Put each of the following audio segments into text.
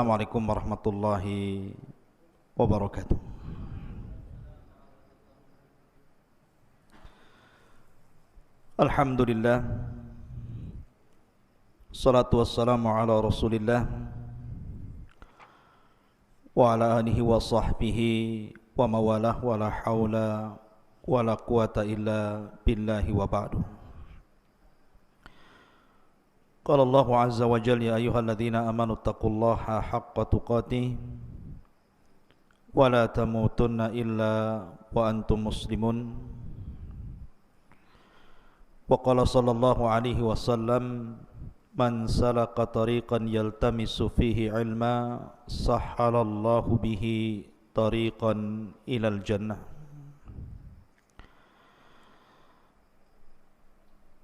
Assalamualaikum warahmatullahi wabarakatuh. Alhamdulillah, salatu wassalamu ala rasulillah wa ala alihi wa sahbihi wa mawalah wa la hawla wa la quwata illa billahi wa ba'du. Qala Allah azza wa jalla, ya ayyuhalladzina amanu taqullaha haqqa tuqatih wa la tamutunna illa wa antum muslimun. Wa qala sallallahu alaihi wasallam, man salaka tariqan yaltamisu fihi ilma sahhalallahu bihi tariqan ilal jannah.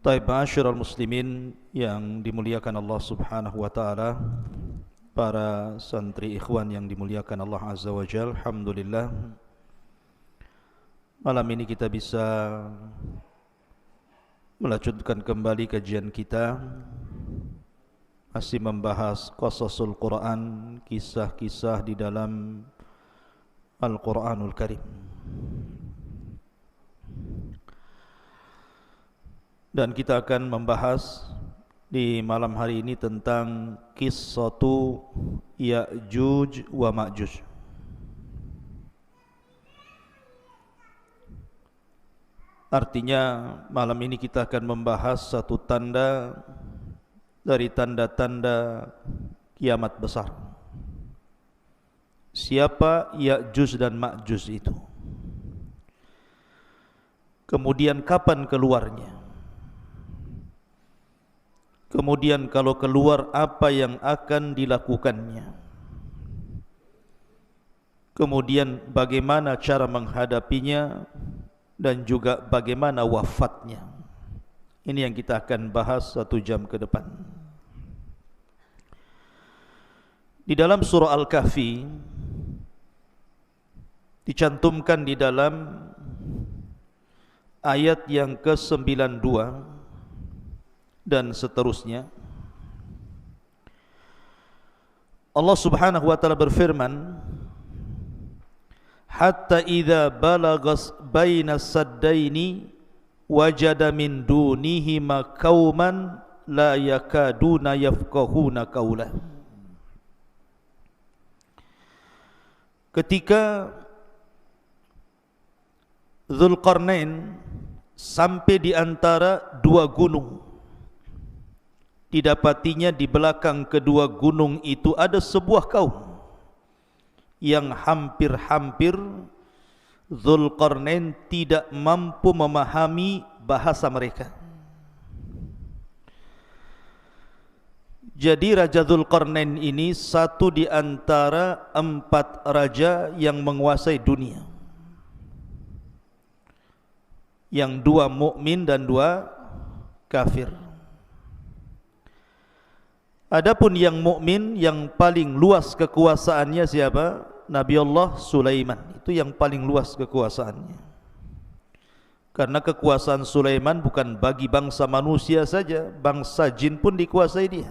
Taib ma'asyiral muslimin yang dimuliakan Allah subhanahu wa ta'ala, para santri ikhwan yang dimuliakan Allah azza wa jalla, alhamdulillah malam ini kita bisa melanjutkan kembali kajian kita, masih membahas qasasul Quran, kisah-kisah di dalam Al-Quranul Karim. Dan kita akan membahas di malam hari ini tentang qissatu Ya'juj wa Ma'juj. Artinya malam ini kita akan membahas satu tanda dari tanda-tanda kiamat besar. Siapa Ya'juj dan Ma'juj itu? Kemudian kapan keluarnya? Kemudian kalau keluar apa yang akan dilakukannya? Kemudian bagaimana cara menghadapinya? Dan juga bagaimana wafatnya. Ini yang kita akan bahas 1 jam ke depan. Di dalam surah Al-Kahfi dicantumkan di dalam ayat yang ke-92 dan seterusnya, Allah subhanahu wa ta'ala berfirman, hatta idza balagas baina saddaini wajada min dunihima qauman la yakaduna yafqahuna qaula. Ketika Dzulqarnain sampai di antara 2 gunung, didapatinya di belakang kedua gunung itu ada sebuah kaum yang hampir-hampir Dzulqarnain tidak mampu memahami bahasa mereka. Jadi Raja Dzulqarnain ini satu di antara 4 raja yang menguasai dunia, yang 2 mukmin dan 2 kafir. Adapun yang mukmin yang paling luas kekuasaannya siapa? Nabi Allah Sulaiman. Itu yang paling luas kekuasaannya. Karena kekuasaan Sulaiman bukan bagi bangsa manusia saja, bangsa jin pun dikuasai dia.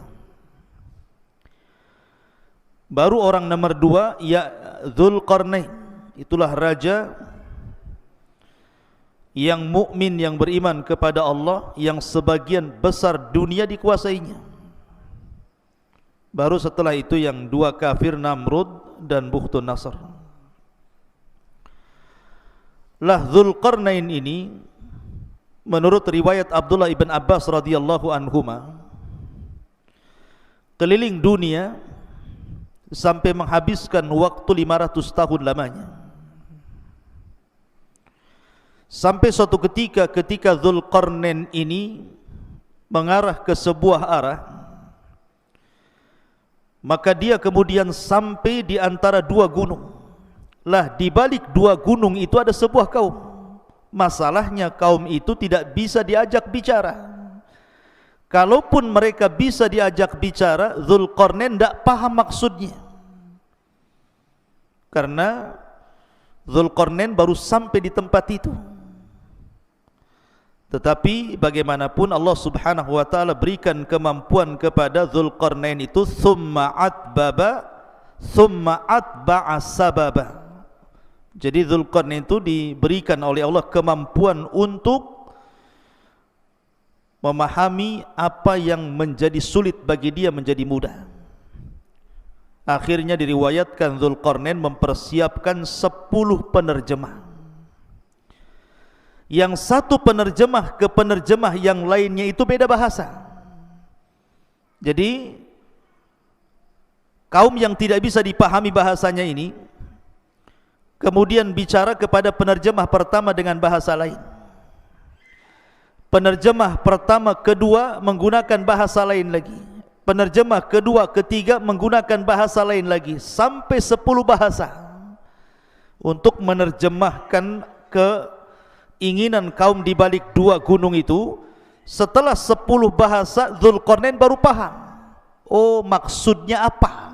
Baru orang nomor 2 ya Dzulqarnain. Itulah raja yang mukmin, yang beriman kepada Allah, yang sebagian besar dunia dikuasainya. Baru setelah itu yang 2 kafir, Namrud dan Bukhtun Nasr. Lah Dzulqarnain ini menurut riwayat Abdullah ibn Abbas radhiyallahu anhuma keliling dunia sampai menghabiskan waktu 500 tahun lamanya. Sampai suatu ketika Dzulqarnain ini mengarah ke sebuah arah, maka dia kemudian sampai di antara 2 gunung. Lah di balik 2 gunung itu ada sebuah kaum. Masalahnya kaum itu tidak bisa diajak bicara. Kalaupun mereka bisa diajak bicara, Dzulqarnain tidak paham maksudnya. Karena Dzulqarnain baru sampai di tempat itu. Tetapi bagaimanapun Allah subhanahu wa ta'ala berikan kemampuan kepada Dzulqarnain itu, thumma adbaba thumma atba'a sababa. Jadi Dzulqarnain itu diberikan oleh Allah kemampuan untuk memahami apa yang menjadi sulit bagi dia menjadi mudah. Akhirnya diriwayatkan Dzulqarnain mempersiapkan 10 penerjemah. Yang satu penerjemah ke penerjemah yang lainnya itu beda bahasa. Jadi kaum yang tidak bisa dipahami bahasanya ini kemudian bicara kepada penerjemah pertama dengan bahasa lain. Penerjemah pertama, kedua menggunakan bahasa lain lagi. Penerjemah kedua, ketiga menggunakan bahasa lain lagi. Sampai 10 bahasa untuk menerjemahkan keinginan kaum di balik 2 gunung itu. Setelah 10 bahasa, Dzulqarnain baru paham. Oh, maksudnya apa?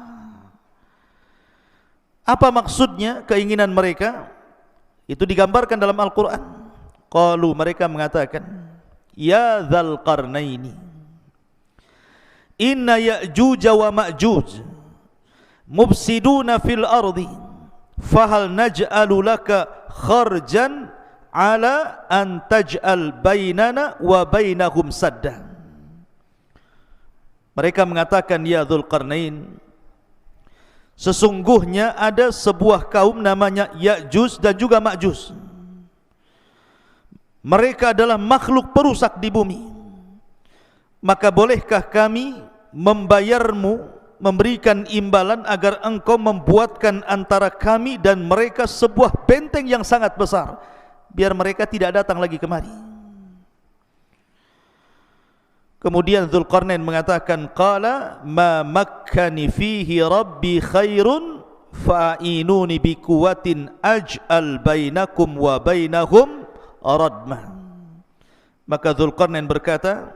Apa maksudnya keinginan mereka? Itu digambarkan dalam Al-Quran. Qalu, mereka mengatakan, ya Dzulqarnaini, inna Ya'juj wa Ma'juj mufsiduna fil ardi, fahal naj'alu laka kharjan ala an taj'al bainana wa bainahum sadda. Mereka mengatakan, ya Dzulqarnain, sesungguhnya ada sebuah kaum namanya Ya'juj dan juga Ma'juj. Mereka adalah makhluk perusak di bumi. Maka bolehkah kami membayarmu, memberikan imbalan agar engkau membuatkan antara kami dan mereka sebuah benteng yang sangat besar, biar mereka tidak datang lagi kemari. Kemudian Dzulqarnain mengatakan, qala ma makkani fihi rabbi khairun fa'inuni biquwatin aj'al bainakum wa bainahum radmah. Maka Dzulqarnain berkata,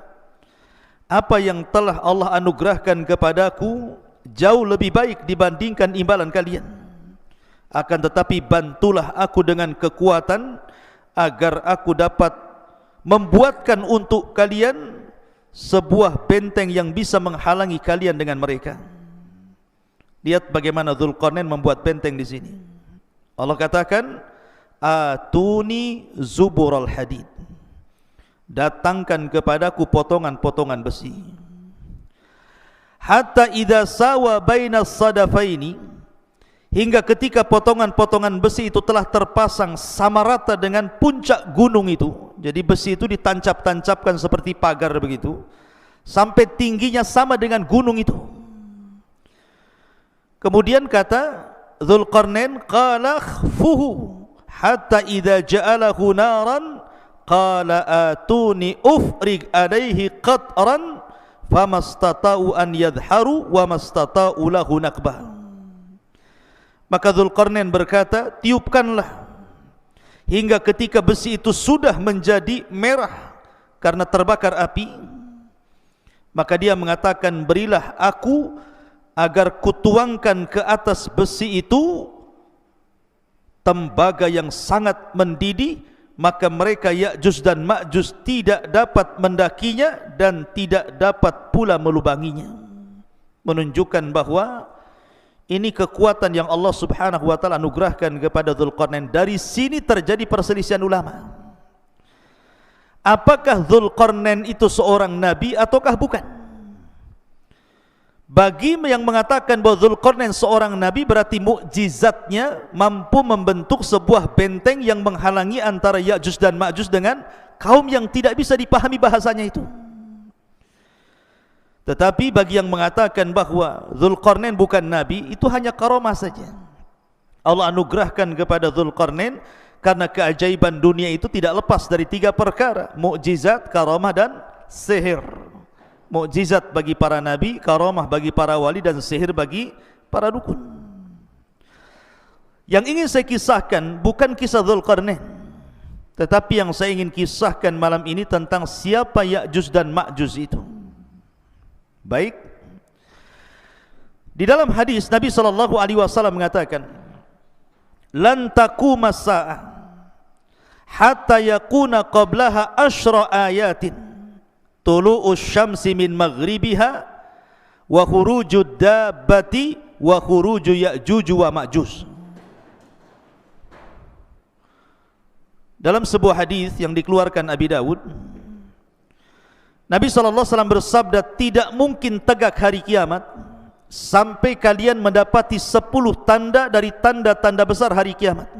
apa yang telah Allah anugerahkan kepadaku jauh lebih baik dibandingkan imbalan kalian. Akan tetapi bantulah aku dengan kekuatan agar aku dapat membuatkan untuk kalian sebuah benteng yang bisa menghalangi kalian dengan mereka. Lihat bagaimana Dzulqarnain membuat benteng di sini. Allah katakan, atuni zubural hadid, datangkan kepadaku potongan-potongan besi. Hatta idza sawa bainas sadafaini, hingga ketika potongan-potongan besi itu telah terpasang sama rata dengan puncak gunung itu. Jadi besi itu ditancap-tancapkan seperti pagar begitu, sampai tingginya sama dengan gunung itu. Kemudian kata Dzulqarnain, qala khfuhu hatta idza ja'alahu naran qala atuni ufrig alaihi qatran famastata'u an yadharu wa mastata'u lahu nakbah. Maka Dzulqarnain berkata, tiupkanlah hingga ketika besi itu sudah menjadi merah karena terbakar api. Maka dia mengatakan, berilah aku agar kutuangkan ke atas besi itu tembaga yang sangat mendidih, maka mereka Ya'juj dan Ma'juj tidak dapat mendakinya dan tidak dapat pula melubanginya. Menunjukkan bahwa ini kekuatan yang Allah Subhanahu wa taala anugerahkan kepada Dzulqarnain. Dari sini terjadi perselisihan ulama. Apakah Dzulqarnain itu seorang nabi ataukah bukan? Bagi yang mengatakan bahwa Dzulqarnain seorang nabi, berarti mukjizatnya mampu membentuk sebuah benteng yang menghalangi antara Ya'juj dan Ma'juj dengan kaum yang tidak bisa dipahami bahasanya itu. Tetapi bagi yang mengatakan bahwa Dzulqarnain bukan nabi, itu hanya karamah saja. Allah anugerahkan kepada Dzulqarnain karena keajaiban dunia itu tidak lepas dari 3 perkara: mukjizat, karamah dan sihir. Mukjizat bagi para nabi, karamah bagi para wali, dan sihir bagi para dukun. Yang ingin saya kisahkan bukan kisah Dzulqarnain, tetapi yang saya ingin kisahkan malam ini tentang siapa Ya'juj dan Ma'juj itu. Baik, di dalam hadis Nabi SAW mengatakan, lan taquma as-sa'ah hatta yakuna qablaha asyra ayatin tulu'us syamsi min maghribiha wa khurujud dabbati wa khuruju Ya'juj wa Ma'juj. Dalam sebuah hadis yang dikeluarkan Abi Dawud, Nabi SAW bersabda, tidak mungkin tegak hari kiamat sampai kalian mendapati 10 tanda dari tanda-tanda besar hari kiamat.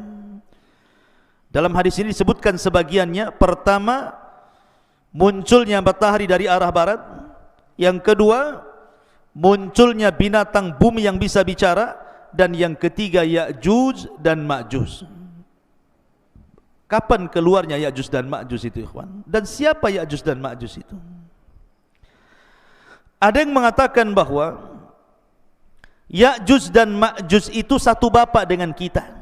Dalam hadis ini disebutkan sebagiannya. Pertama, munculnya matahari dari arah barat. Yang kedua, munculnya binatang bumi yang bisa bicara. Dan yang ketiga, Ya'juj dan Ma'juj. Kapan keluarnya Ya'juj dan Ma'juj itu, ikhwan? Dan siapa Ya'juj dan Ma'juj itu? Ada yang mengatakan bahwa Ya'juj dan Ma'juj itu satu bapak dengan kita.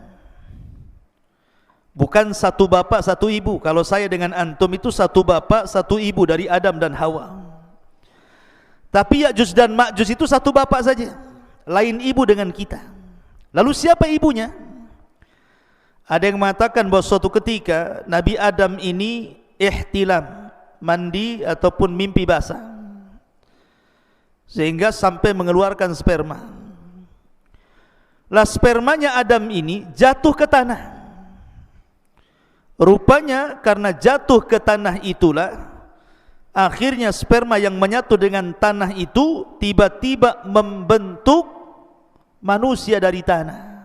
Bukan satu bapak satu ibu. Kalau saya dengan antum itu satu bapak satu ibu dari Adam dan Hawa. Tapi Ya'juj dan Ma'juj itu satu bapak saja, lain ibu dengan kita. Lalu siapa ibunya? Ada yang mengatakan bahwa suatu ketika Nabi Adam ini ihtilam, mandi ataupun mimpi basah, sehingga sampai mengeluarkan sperma. Lah spermanya Adam ini jatuh ke tanah. Rupanya karena jatuh ke tanah itulah akhirnya sperma yang menyatu dengan tanah itu tiba-tiba membentuk manusia dari tanah.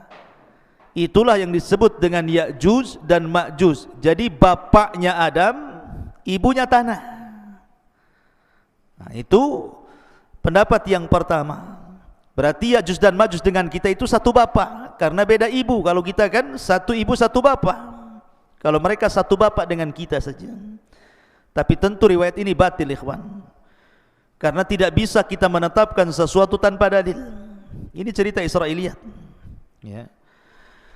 Itulah yang disebut dengan Ya'juj dan Ma'juj. Jadi bapaknya Adam, ibunya tanah. Nah, itu pendapat yang pertama. Berarti Ya'juj dan Ma'juj dengan kita itu satu bapak, karena beda ibu. Kalau kita kan satu ibu satu bapak. Kalau mereka satu bapak dengan kita saja. Tapi tentu riwayat ini batil, ikhwan. Karena tidak bisa kita menetapkan sesuatu tanpa dalil. Ini cerita Israiliyat. Ya.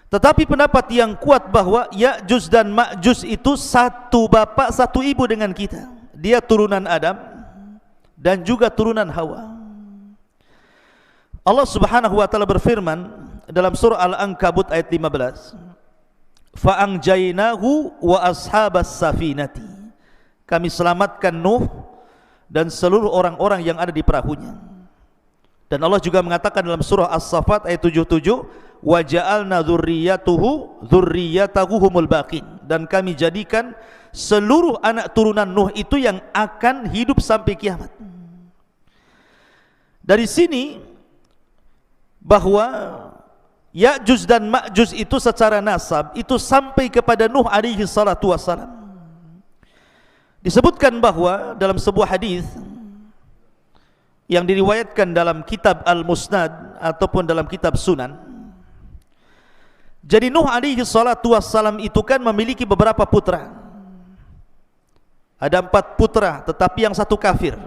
Tetapi pendapat yang kuat bahwa Ya'juj dan Ma'juj itu satu bapak satu ibu dengan kita. Dia turunan Adam dan juga turunan Hawa. Allah Subhanahu wa taala berfirman dalam surah Al-Ankabut ayat 15, fa'anjainahu wa ashabas safinati. Kami selamatkan Nuh dan seluruh orang-orang yang ada di perahunya. Dan Allah juga mengatakan dalam surah As-Saffat ayat 77, wa ja'alna dzurriyyatahu humul baqin. Dan kami jadikan seluruh anak turunan Nuh itu yang akan hidup sampai kiamat. Dari sini bahwa Ya'juj dan Ma'juj itu secara nasab itu sampai kepada Nuh alaihi salatu wassalam. Disebutkan bahwa dalam sebuah hadis yang diriwayatkan dalam kitab Al-Musnad ataupun dalam kitab Sunan, jadi Nuh alaihi salatu wassalam itu kan memiliki beberapa putra. Ada 4 putra, tetapi yang satu kafir.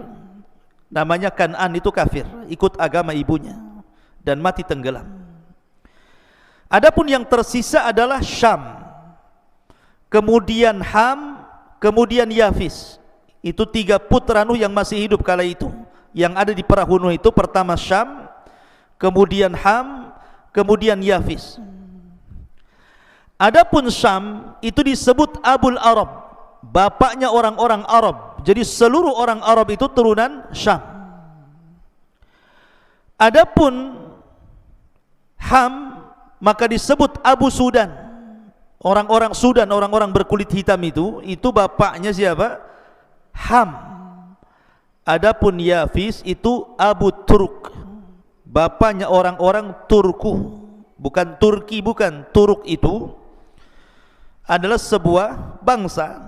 Namanya Kan'an, itu kafir, ikut agama ibunya dan mati tenggelam. Adapun yang tersisa adalah Syam, kemudian Ham, kemudian Yafis. Itu 3 putra Nuh yang masih hidup kala itu. Yang ada di perahu Nuh itu pertama Syam, kemudian Ham, kemudian Yafis. Adapun Syam itu disebut Abul Arab, bapaknya orang-orang Arab. Jadi seluruh orang Arab itu turunan Syam. Adapun Ham maka disebut Abu Sudan. Orang-orang Sudan, orang-orang berkulit hitam itu bapaknya siapa? Ham. Adapun Yafis itu Abu Turk, bapaknya orang-orang Turku. Bukan Turki, bukan. Turk itu adalah sebuah bangsa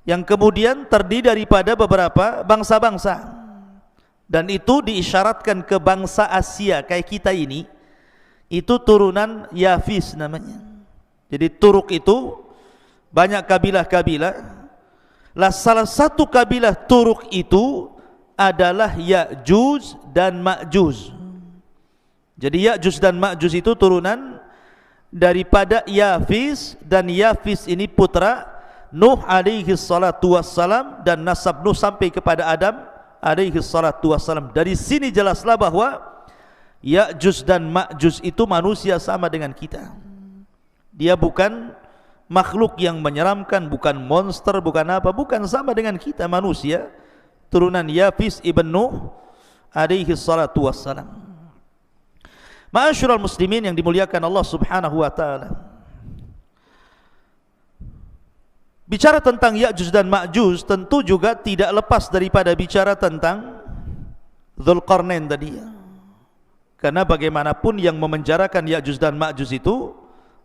yang kemudian terdiri daripada beberapa bangsa-bangsa, dan itu diisyaratkan ke bangsa Asia kayak kita ini, itu turunan Yafis namanya. Jadi Turk itu banyak kabilah-kabilah. Lah salah satu kabilah Turk itu adalah Ya'juj dan Ma'juj. Jadi Ya'juj dan Ma'juj itu turunan daripada Yafis, dan Yafis ini putra Nuh alaihi salatu wassalam, dan nasab Nuh sampai kepada Adam alaihi salatu wassalam. Dari sini jelaslah bahwa Ya'juj dan Ma'juj itu manusia sama dengan kita. Dia bukan makhluk yang menyeramkan, bukan monster, bukan apa, bukan, sama dengan kita manusia, turunan Yafis ibn Nuh alaihi salatu wassalam. Ma'asyiral muslimin yang dimuliakan Allah Subhanahu wa taala. Bicara tentang Ya'juj dan Ma'juj tentu juga tidak lepas daripada bicara tentang Dzulqarnain tadi. Karena bagaimanapun yang memenjarakan Ya'juj dan Ma'juj itu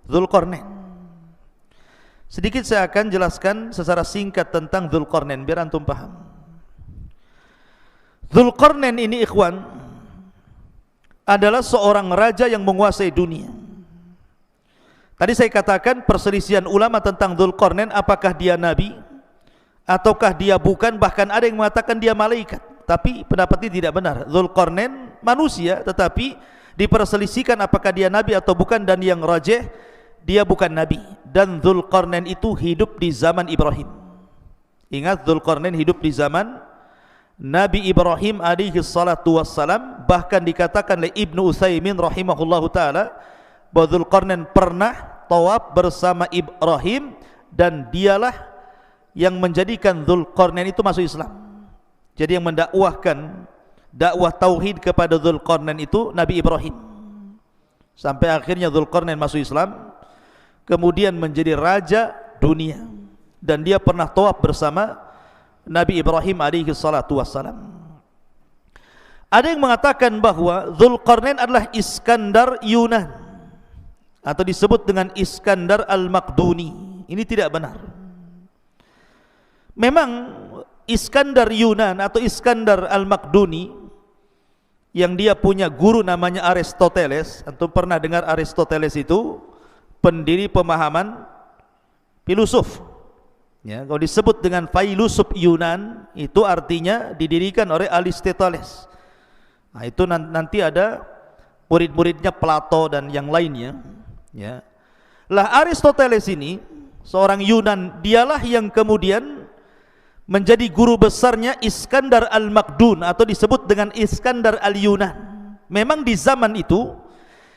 Dzulqarnain. Sedikit saya akan jelaskan secara singkat tentang Dzulqarnain biar antum paham. Dzulqarnain ini ikhwan adalah seorang raja yang menguasai dunia. Tadi saya katakan perselisihan ulama tentang Dzulqarnain, apakah dia nabi ataukah dia bukan, bahkan ada yang mengatakan dia malaikat. Tapi pendapat ini tidak benar. Dzulqarnain manusia, tetapi diperselisihkan apakah dia nabi atau bukan, dan yang rajih dia bukan nabi. Dan Dzulqarnain itu hidup di zaman Ibrahim. Ingat, Dzulqarnain hidup di zaman Nabi Ibrahim alaihi salatu wassalam. Bahkan dikatakan oleh Ibnu Utsaimin rahimahullahu taala bahwa Dzulqarnain pernah tawaf bersama Ibrahim, dan dialah yang menjadikan Dzulqarnain itu masuk Islam. Jadi yang mendakwahkan dakwah tauhid kepada Dzulqarnain itu Nabi Ibrahim, sampai akhirnya Dzulqarnain masuk Islam, kemudian menjadi raja dunia, dan dia pernah tawaf bersama Nabi Ibrahim alaihi salatu wassalam. Ada yang mengatakan bahwa Dzulqarnain adalah Iskandar Yunan, atau disebut dengan Iskandar Al-Maqduni. Ini tidak benar. Memang Iskandar Yunan atau Iskandar Al-Maqduni yang dia punya guru namanya Aristoteles. Antum pernah dengar Aristoteles itu pendiri pemahaman filosof. Ya, kalau disebut dengan filosof Yunan itu artinya didirikan oleh Aristoteles. Nah, itu nanti ada murid-muridnya Plato dan yang lainnya. Ya. Lah Aristoteles ini seorang Yunan, dialah yang kemudian menjadi guru besarnya Iskandar Al-Maqdun atau disebut dengan Iskandar Al-Yunan. Memang di zaman itu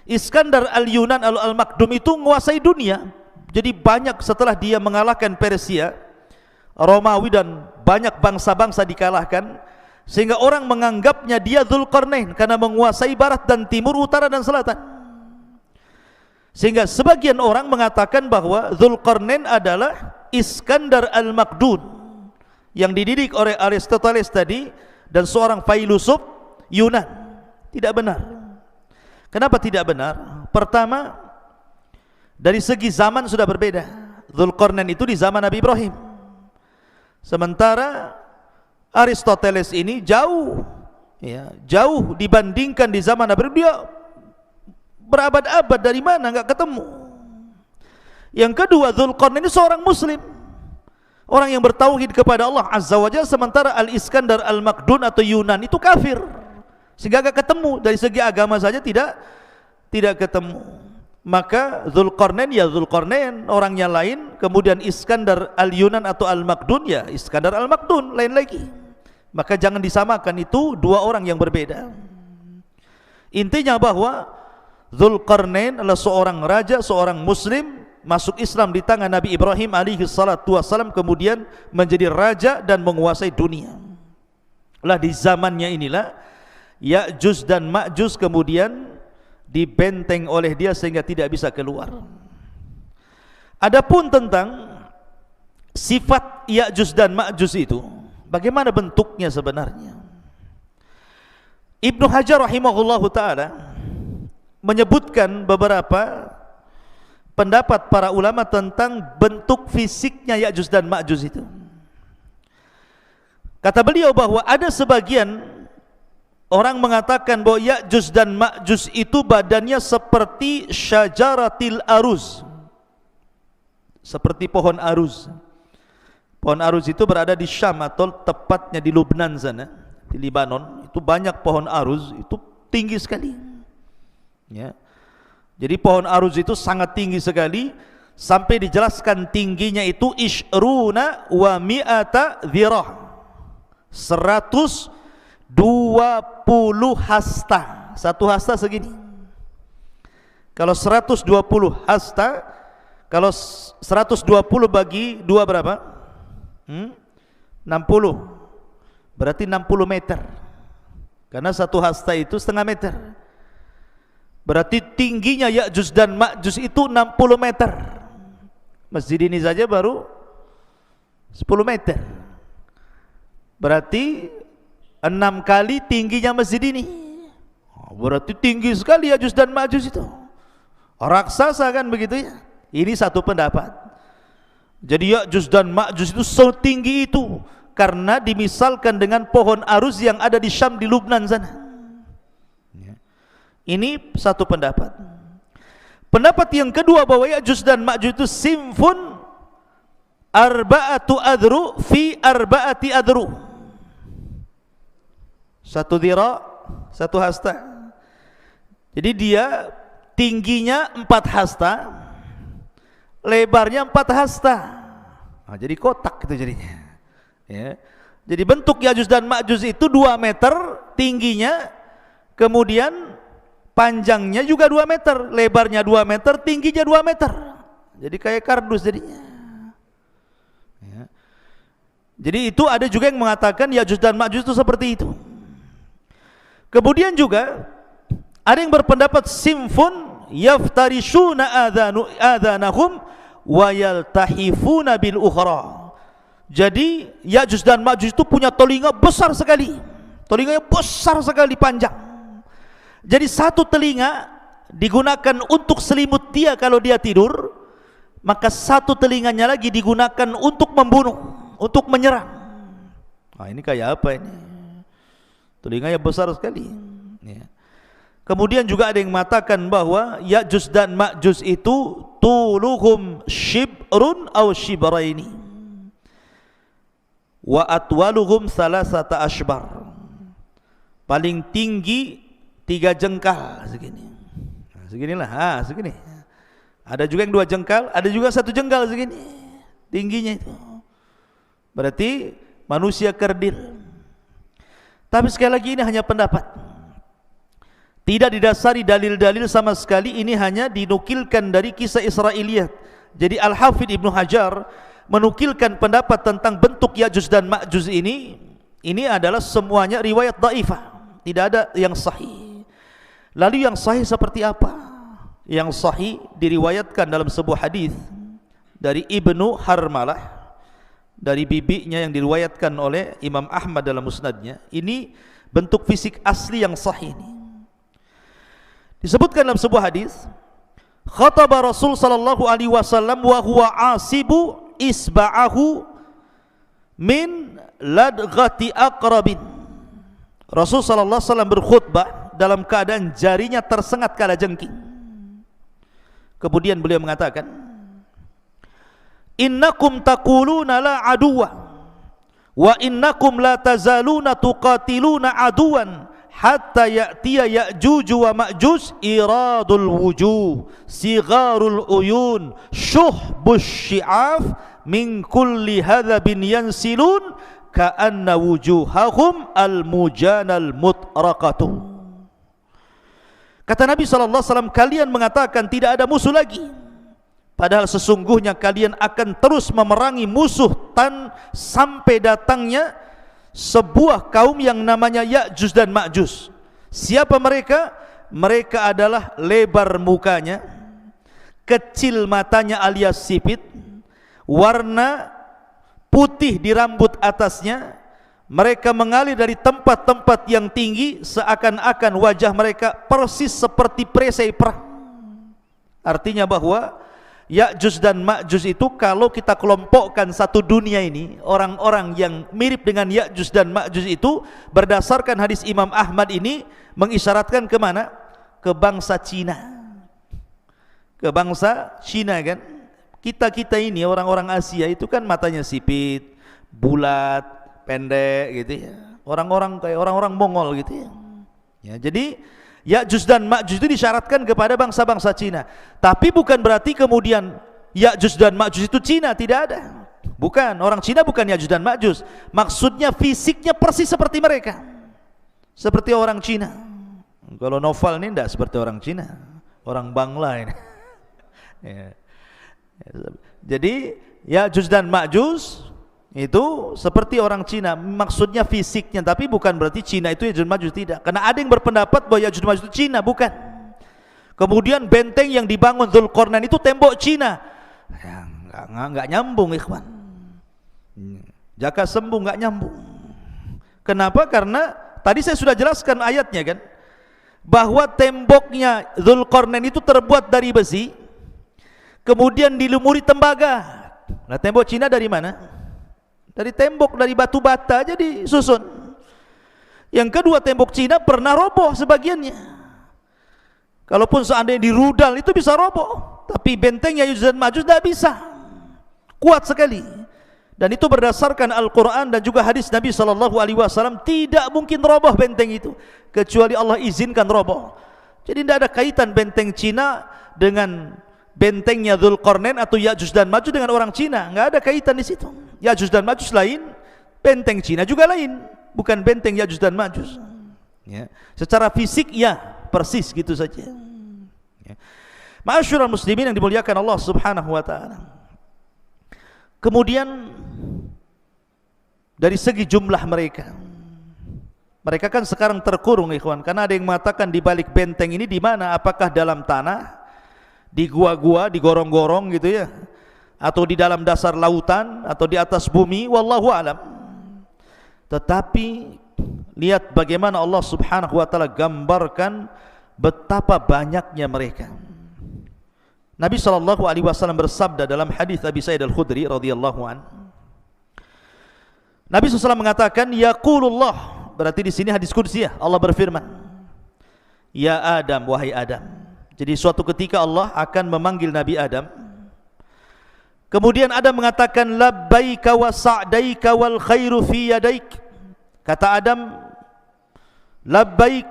Iskandar Al-Yunan Al-Maqdum itu menguasai dunia. Jadi banyak setelah dia mengalahkan Persia, Romawi dan banyak bangsa-bangsa dikalahkan, sehingga orang menganggapnya dia Dzulqarnain karena menguasai barat dan timur, utara dan selatan. Sehingga sebagian orang mengatakan bahwa Dzulqarnain adalah Iskandar Al-Maqdun yang dididik oleh Aristoteles tadi dan seorang filosof Yunan. Tidak benar. Kenapa tidak benar? Pertama, dari segi zaman sudah berbeda. Dzulqarnain itu di zaman Nabi Ibrahim, sementara Aristoteles ini jauh, ya, jauh dibandingkan di zaman Nabi Ibrahim. Dia berabad-abad, dari mana enggak ketemu. Yang kedua, Dzulqarnain ini seorang muslim, orang yang bertauhid kepada Allah Azza wa Jalla, sementara Al-Iskandar Al-Maqdun atau Yunan itu kafir, sehingga enggak ketemu. Dari segi agama saja tidak ketemu. Maka Dzulqarnain ya Dzulqarnain, orangnya lain. Kemudian Iskandar Al-Yunan atau Al-Maqdun ya Iskandar Al-Maqdun, lain lagi. Maka jangan disamakan, itu dua orang yang berbeda. Intinya bahwa Dzulqarnain adalah seorang raja, seorang muslim, masuk Islam di tangan Nabi Ibrahim alaihi salatu wassalam, kemudian menjadi raja dan menguasai dunia. Lah di zamannya inilah Ya'juj dan Ma'juj kemudian dibenteng oleh dia sehingga tidak bisa keluar. Adapun tentang sifat Ya'juj dan Ma'juj itu, bagaimana bentuknya sebenarnya? Ibnu Hajar rahimahullahu taala menyebutkan beberapa pendapat para ulama tentang bentuk fisiknya Ya'juj dan Ma'juj itu. Kata beliau bahwa ada sebagian orang mengatakan bahwa Ya'juj dan Ma'juj itu badannya seperti syajaratil aruz, seperti pohon aruz. Pohon aruz itu berada di Syam atau tepatnya di Lubnan sana, di Libanon. Itu banyak pohon aruz, itu tinggi sekali. Ya. Jadi pohon aruz itu sangat tinggi sekali, sampai dijelaskan tingginya itu ishruna wa mi'ata dhirah, 120 hasta. Satu hasta segini. Kalau 120 hasta, kalau 120 bagi 2 berapa? 60. Berarti 60 meter. Karena satu hasta itu setengah meter. Berarti tingginya Ya'juj dan Ma'juj itu 60 meter. Masjid ini saja baru 10 meter. Berarti 6 kali tingginya masjid ini. Berarti tinggi sekali Ya'juj dan Ma'juj itu. Raksasa kan begitu ya. Ini satu pendapat. Jadi Ya'juj dan Ma'juj itu setinggi itu karena dimisalkan dengan pohon arus yang ada di Syam, di Lubnan sana. Ini satu pendapat. Pendapat yang kedua bahwa Ya'juj dan Ma'juj itu simfun arba'atu adru fi arba'ati adru. Satu dhira, satu hasta. Jadi dia tingginya 4 hasta, lebarnya 4 hasta. Nah, jadi kotak itu jadinya. Ya. Jadi bentuk Ya'juj dan Ma'juj itu 2 meter tingginya, kemudian panjangnya juga 2 meter, lebarnya 2 meter, tingginya 2 meter. Jadi kayak kardus jadinya. Ya. Jadi itu ada juga yang mengatakan Ya'juj dan Ma'juj itu seperti itu. Kemudian juga ada yang berpendapat simfun yaftarishuna adhanahum wa yaltahifuna bil ukhra. Jadi Ya'juj dan Ma'juj itu punya telinga besar sekali. Telinganya besar sekali, panjang. Jadi satu telinga digunakan untuk selimut dia kalau dia tidur, maka satu telinganya lagi digunakan untuk membunuh, untuk menyerang. Nah, ini kayak apa ini? Telinganya besar sekali. Ya. Kemudian juga ada yang mengatakan bahwa Ya'juj dan Ma'juj itu tuluhum shibrun aw shibraini wa atwaluhum salasata ashbar. Paling tinggi 3 jengkal segini. Nah, seginilah, segini. Ada juga yang 2 jengkal, ada juga 1 jengkal segini tingginya itu. Berarti manusia kerdil. Tapi sekali lagi ini hanya pendapat, tidak didasari dalil-dalil sama sekali. Ini hanya dinukilkan dari kisah Israiliyat. Jadi Al-Hafidh Ibnu Hajar menukilkan pendapat tentang bentuk Ya'juj dan Ma'juj ini adalah semuanya riwayat dhaifah, tidak ada yang sahih. Lalu yang sahih seperti apa? Yang sahih diriwayatkan dalam sebuah hadis dari Ibnu Harmalah, dari bibinya, yang diriwayatkan oleh Imam Ahmad dalam musnadnya. Ini bentuk fisik asli yang sahih ini. Disebutkan dalam sebuah hadis, khataba Rasul sallallahu alaihi wasallam wa huwa asibu isba'ahu min ladghati aqrabin. Rasul sallallahu alaihi wasallam berkhutbah dalam keadaan jarinya tersengat kalajengking. Kemudian beliau mengatakan, innakum taquluna la aduwa wa innakum la tazaluna tuqatiluna aduwan hatta ya'tiya Ya'juj wa Ma'juj iradul wujuh sigharul uyun syuhbus syi'af min kulli hadhabin yansilun ka'anna wujuhahum al-mujanal mutraqatu. Kata Nabi SAW, kalian mengatakan tidak ada musuh lagi, padahal sesungguhnya kalian akan terus memerangi musuh sampai datangnya sebuah kaum yang namanya Ya'juj dan Ma'juj. Siapa mereka? Mereka adalah lebar mukanya, kecil matanya alias sipit, warna putih di rambut atasnya. Mereka mengalir dari tempat-tempat yang tinggi, seakan-akan wajah mereka persis seperti perisai perang. Artinya bahwa Ya'juj dan Ma'juj itu kalau kita kelompokkan satu dunia ini, orang-orang yang mirip dengan Ya'juj dan Ma'juj itu berdasarkan hadis Imam Ahmad ini mengisyaratkan kemana? Ke bangsa Cina. Ke bangsa Cina kan. Kita ini orang-orang Asia itu kan matanya sipit, bulat, pendek gitu ya. Orang-orang kayak orang-orang Mongol gitu ya. Ya, jadi Ya'juj dan Ma'juj itu disyaratkan kepada bangsa-bangsa Cina. Tapi bukan berarti kemudian Ya'juj dan Ma'juj itu Cina, tidak ada. Bukan, orang Cina bukan Ya'juj dan Ma'juj. Maksudnya fisiknya persis seperti mereka. Seperti orang Cina. Kalau Noval ini tidak seperti orang Cina, orang Bangla ini. Ya. Jadi Ya'juj dan Ma'juj itu seperti orang Cina, maksudnya fisiknya, tapi bukan berarti Cina itu Ya'juj Ma'juj, tidak. Karena ada yang berpendapat bahwa Ya'juj Ma'juj itu Cina, bukan. Kemudian benteng yang dibangun Dzulqarnain itu tembok Cina. Ya, enggak nyambung ikhwan. Jaka sembung enggak nyambung. Kenapa? Karena tadi saya sudah jelaskan ayatnya kan, bahwa temboknya Dzulqarnain itu terbuat dari besi, kemudian dilumuri tembaga. Nah, tembok Cina dari mana? Dari tembok, dari batu bata aja disusun. Yang kedua, tembok Cina pernah roboh sebagiannya. Kalaupun seandainya dirudal itu bisa roboh, tapi bentengnya Ya'juj dan Ma'juj tidak bisa, kuat sekali. Dan itu berdasarkan Al-Quran dan juga hadis Nabi SAW, tidak mungkin roboh benteng itu kecuali Allah izinkan roboh. Jadi tidak ada kaitan benteng Cina dengan bentengnya Dzulqarnain atau Ya'juj dan Ma'juj dengan orang Cina, nggak ada kaitan di situ. Ya'juj dan Ma'juj lain, benteng Cina juga lain, bukan benteng Ya'juj dan Ma'juj. Ya. Secara fisik ya persis gitu saja. Ya. Ma'asyiral muslimin yang dimuliakan Allah Subhanahu wa taala. Kemudian dari segi jumlah mereka kan sekarang terkurung ikhwan, karena ada yang mengatakan di balik benteng ini di mana? Apakah dalam tanah, di gua-gua, di gorong-gorong gitu ya, atau di dalam dasar lautan, atau di atas bumi? Wallahu alam. Tetapi lihat bagaimana Allah Subhanahu wa taala gambarkan betapa banyaknya mereka. Nabi SAW bersabda dalam hadis Abi Sa'id Al-Khudri radhiyallahu an. Nabi SAW mengatakan, yaqulullah, berarti di sini hadis qudsi ya, Allah berfirman, ya Adam, wahai Adam. Jadi suatu ketika Allah akan memanggil Nabi Adam. Kemudian Adam mengatakan, labbaika wa sa'daika wal khairu fi yadaik. Kata Adam, labbaik,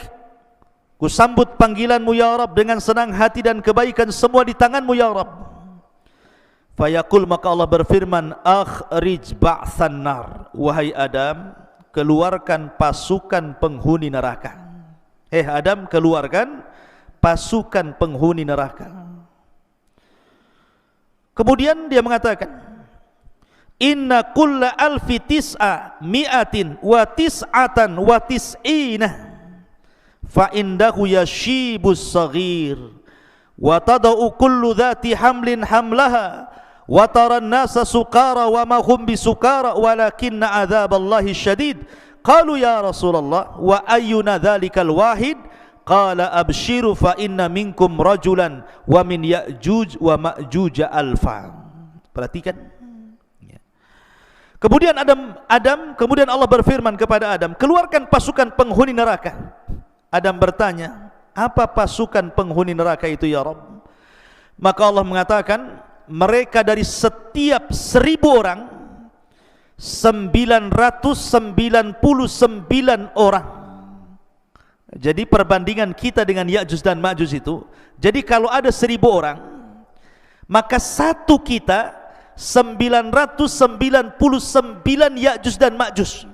ku sambut panggilanmu ya Rabb dengan senang hati dan kebaikan semua di tanganmu ya Rabb. Fayaqul, maka Allah berfirman, akhrij ba'than nar, wahai Adam, keluarkan pasukan penghuni neraka. Adam, keluarkan pasukan penghuni neraka. Kemudian dia mengatakan, inna kulla alfi tis'a mi'atin wa tis'atan wa tis'ina fa indahu yashibus saghir wa tada'u kullu dhati hamlin hamlaha wa taran nasa sukara wa ma hum bisukara walakinna adzaballahi syadid. Qalu ya Rasulullah wa ayyuna dhalikal wahid? Qala abshiru fa inna minkum rajulan wa min Ya'juj wa Ma'juj alfa. Perhatikan. Kemudian kemudian Allah berfirman kepada Adam, keluarkan pasukan penghuni neraka. Adam bertanya, apa pasukan penghuni neraka itu ya Rabb? Maka Allah mengatakan, mereka dari setiap 1000 orang 999 orang. Jadi perbandingan kita dengan Ya'juj dan Ma'juj itu, jadi kalau ada 1000 orang, maka satu kita 999 Ya'juj dan Ma'juj.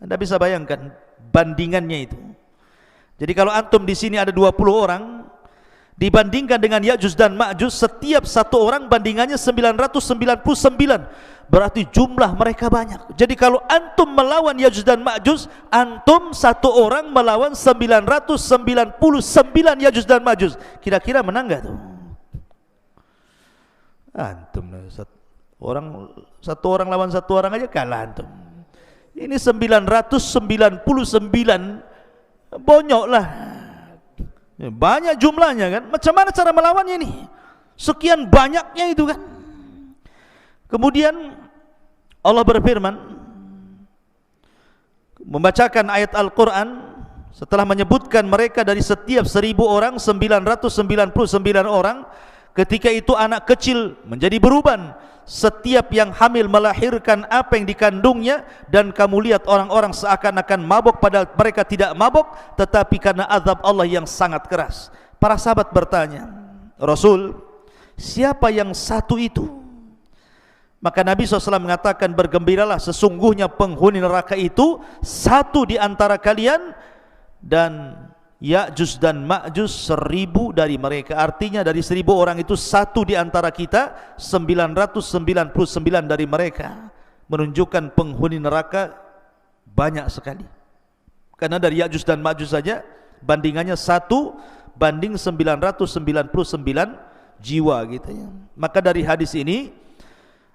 Anda bisa bayangkan bandingannya itu. Jadi kalau antum di sini ada 20 orang, dibandingkan dengan Ya'juj dan Ma'juj, setiap satu orang bandingannya 999. Berarti jumlah mereka banyak. Jadi kalau antum melawan Ya'juj dan Ma'juj, antum satu orang melawan 999 Ya'juj dan Ma'juj. Kira-kira menang enggak tuh? Antum satu orang lawan satu orang aja kalah antum. Ini 999, bonyok lah. Banyak jumlahnya kan. Macam mana cara melawannya ini? Sekian banyaknya itu kan. Kemudian Allah berfirman, membacakan ayat Al-Quran setelah menyebutkan mereka dari setiap 1000 orang 999 orang. Ketika itu anak kecil menjadi beruban, setiap yang hamil melahirkan apa yang dikandungnya, dan kamu lihat orang-orang seakan-akan mabuk padahal mereka tidak mabuk, tetapi karena azab Allah yang sangat keras. Para sahabat bertanya, Rasul, siapa yang satu itu? Maka Nabi SAW mengatakan, bergembiralah, sesungguhnya penghuni neraka itu satu di antara kalian, dan Ya'juj dan Ma'juj 1000 dari mereka. Artinya dari 1000 orang itu satu di antara kita, 999 dari mereka. Menunjukkan penghuni neraka banyak sekali. Karena dari Ya'juj dan Ma'juj saja bandingannya satu banding 999 jiwa gitu ya. Maka dari hadis ini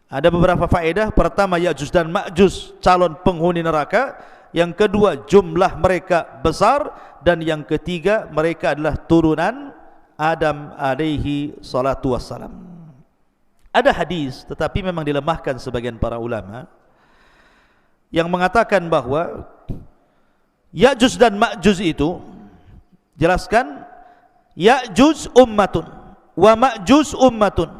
ada beberapa faedah. Pertama, Ya'juj dan Ma'juj calon penghuni neraka. Yang kedua, jumlah mereka besar. Dan yang ketiga, mereka adalah turunan Adam alaihi salatu wassalam. Ada hadis, tetapi memang dilemahkan sebagian para ulama, yang mengatakan bahwa Ya'juj dan Ma'juj itu, jelaskan, Ya'juj ummatun wa Ma'juj ummatun,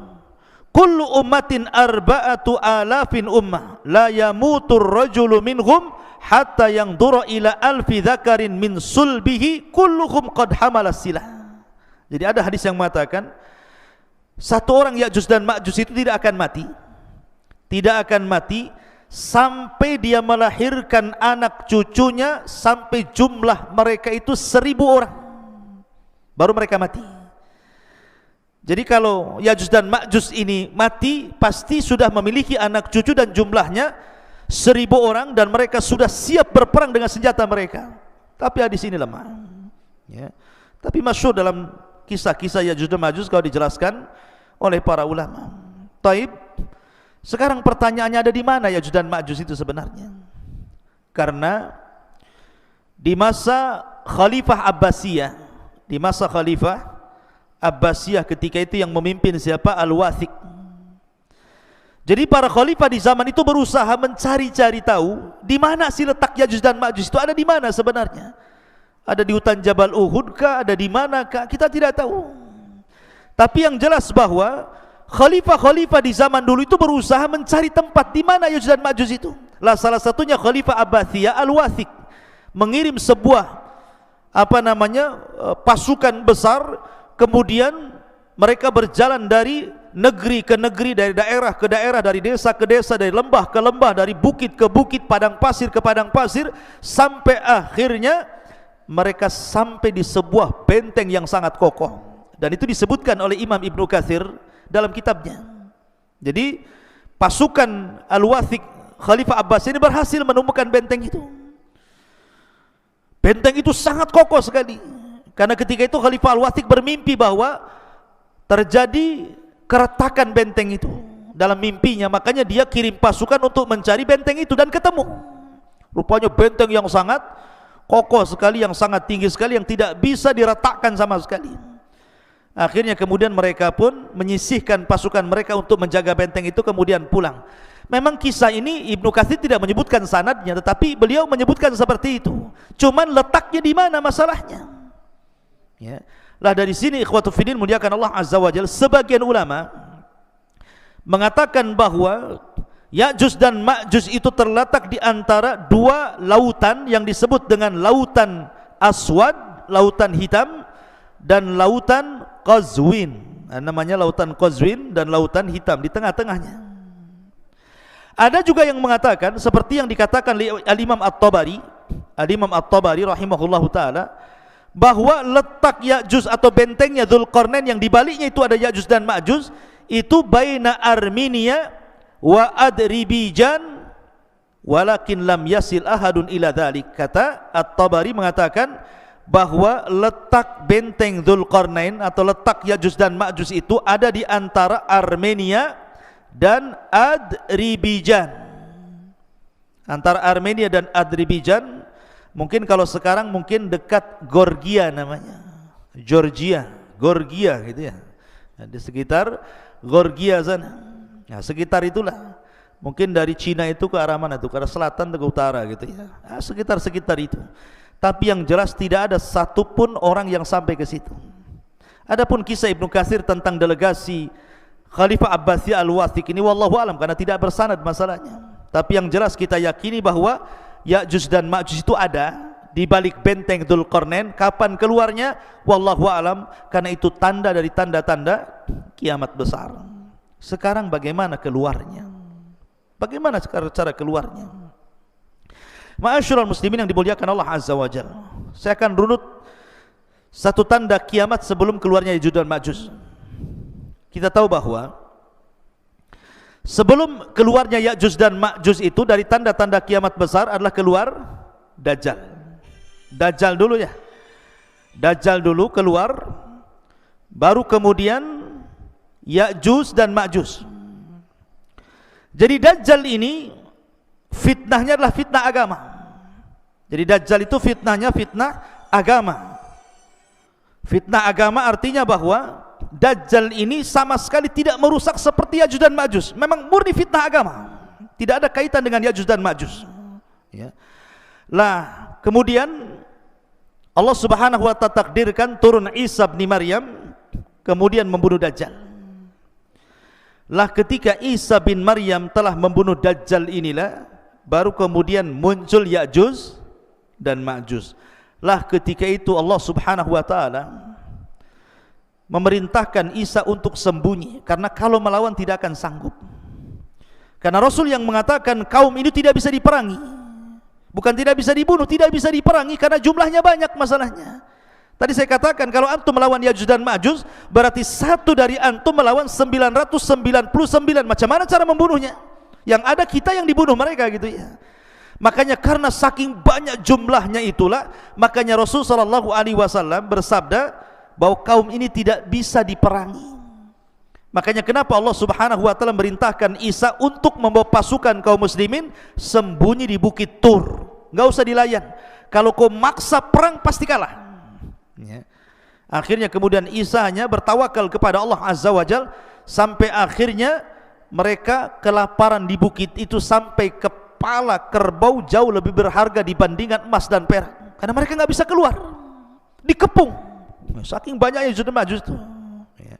kullu ummatin arba'atu alafin ummah, la yamutur rajulu minhum hatta yanzura ila alfi dzakarin min sulbihi kulluhum qad hamala silah. Jadi ada hadis yang mengatakan satu orang Ya'juj dan Ma'juj itu tidak akan mati sampai dia melahirkan anak cucunya, sampai jumlah mereka itu 1000 orang, baru mereka mati. Jadi kalau Ya'juj dan Ma'juj ini mati, pasti sudah memiliki anak cucu dan jumlahnya 1000 orang, dan mereka sudah siap berperang dengan senjata mereka. Tapi hadis ini lemah ya. Tapi masyhur dalam kisah-kisah Ya'juj dan Ma'juj kalau dijelaskan oleh para ulama. Taib, sekarang pertanyaannya, ada di mana Ya'juj dan Ma'juj itu sebenarnya? Karena di masa Khalifah Abbasiyah, di masa Khalifah Abbasiyah ketika itu yang memimpin siapa? Al-Wathiq. Jadi para khalifah di zaman itu berusaha mencari-cari tahu di mana sih letak Ya'juj dan Ma'juj itu, ada di mana sebenarnya? Ada di hutan Jabal Uhud kah? Ada di mana kah? Kita tidak tahu. Tapi yang jelas bahwa khalifah-khalifah di zaman dulu itu berusaha mencari tempat di mana Ya'juj dan Ma'juj itu. Lah salah satunya Khalifah Abbasiyah Al-Wathiq mengirim sebuah pasukan besar. Kemudian mereka berjalan dari negeri ke negeri, dari daerah ke daerah, dari desa ke desa, dari lembah ke lembah, dari bukit ke bukit, padang pasir ke padang pasir, sampai akhirnya mereka sampai di sebuah benteng yang sangat kokoh. Dan itu disebutkan oleh Imam Ibnu Katsir dalam kitabnya. Jadi pasukan Al-Wathiq Khalifah Abbas ini berhasil menemukan benteng itu. Benteng itu sangat kokoh sekali. Karena ketika itu Khalifah Al-Wathiq bermimpi bahwa terjadi keretakan benteng itu dalam mimpinya, makanya dia kirim pasukan untuk mencari benteng itu, dan ketemu. Rupanya benteng yang sangat kokoh sekali, yang sangat tinggi sekali, yang tidak bisa diretakkan sama sekali. Akhirnya kemudian mereka pun menyisihkan pasukan mereka untuk menjaga benteng itu, kemudian pulang. Memang kisah ini Ibnu Katsir tidak menyebutkan sanadnya, tetapi beliau menyebutkan seperti itu. Cuman letaknya di mana masalahnya? Ya. Lah dari sini ikhwatu fiddin muliakan Allah Azza wa Jalla, sebagian ulama mengatakan bahwa Ya'juj dan Ma'juj itu terletak di antara dua lautan yang disebut dengan lautan Aswad, lautan hitam, dan lautan Qazwin. Namanya lautan Qazwin dan lautan hitam, di tengah-tengahnya. Ada juga yang mengatakan seperti yang dikatakan oleh Al-Imam At-Tabari, Al-Imam At-Tabari rahimahullahu taala, bahwa letak Ya'juj atau bentengnya Dzulqarnain yang dibaliknya itu ada Ya'juj dan Ma'juj, itu baina Armenia wa Adribijan walakin lam yasil ahadun ila dzalik. Kata At-Tabari mengatakan bahwa letak benteng Dzulqarnain atau letak Ya'juj dan Ma'juj itu ada di antara Armenia dan Adribijan. Antara Armenia dan Adribijan, mungkin kalau sekarang mungkin dekat Georgia namanya, Georgia gitu ya. Nah, di sekitar Georgia sana. Nah, sekitar itulah. Mungkin dari Cina itu ke arah mana tuh? Ke arah selatan atau ke utara gitu ya. Nah, sekitar itu. Tapi yang jelas tidak ada satupun orang yang sampai ke situ. Adapun kisah Ibnu Katsir tentang delegasi Khalifah Abbasiyah Al-Wathiq ini wallahu alam, karena tidak bersanad masalahnya. Tapi yang jelas kita yakini bahwa Ya'juj dan Ma'juj itu ada di balik benteng Dzulqarnain. Kapan keluarnya? Wallahu alam, karena itu tanda dari tanda-tanda kiamat besar. Sekarang bagaimana keluarnya? Bagaimana cara keluarnya? Ma'asyiral muslimin yang dimuliakan Allah Azza wa Jalla, saya akan runut satu tanda kiamat sebelum keluarnya Ya'juj dan Ma'juj. Kita tahu bahwa sebelum keluarnya Ya'juj dan Ma'juj itu, dari tanda-tanda kiamat besar adalah keluar Dajjal. Dajjal dulu ya. Dajjal dulu keluar, baru kemudian Ya'juj dan Ma'juj. Jadi Dajjal ini fitnahnya adalah fitnah agama. Jadi Dajjal itu fitnahnya fitnah agama. Fitnah agama artinya bahwa Dajjal ini sama sekali tidak merusak seperti Ya'juj dan Ma'juj. Memang murni fitnah agama, tidak ada kaitan dengan Ya'juj dan Ma'juj, ya. Lah kemudian Allah Subhanahu wa ta'ala takdirkan turun Isa bin Maryam kemudian membunuh Dajjal. Lah ketika Isa bin Maryam telah membunuh Dajjal inilah baru kemudian muncul Ya'juj dan Ma'juj. Lah ketika itu Allah Subhanahu wa ta'ala memerintahkan Isa untuk sembunyi, karena kalau melawan tidak akan sanggup. Karena Rasul yang mengatakan kaum ini tidak bisa diperangi, bukan tidak bisa dibunuh, tidak bisa diperangi karena jumlahnya banyak masalahnya. Tadi saya katakan kalau antum melawan Ya'juj dan Ma'juj berarti satu dari antum melawan 999. Macam mana cara membunuhnya? Yang ada kita yang dibunuh mereka gitu ya. Makanya karena saking banyak jumlahnya itulah, makanya Rasul sallallahu alaihi wasallam bersabda bahwa kaum ini tidak bisa diperangi. Makanya kenapa Allah Subhanahu wa taala merintahkan Isa untuk membawa pasukan kaum muslimin sembunyi di Bukit Tur. Enggak usah dilayan. Kalau kau maksa perang pasti kalah. Ya. Akhirnya kemudian Isa hanya bertawakal kepada Allah Azza wa Jalla sampai akhirnya mereka kelaparan di bukit itu sampai kepala kerbau jauh lebih berharga dibandingkan emas dan perak. Karena mereka nggak bisa keluar, dikepung. Saking banyaknya Ya'juj dan Ma'juj itu. Ya.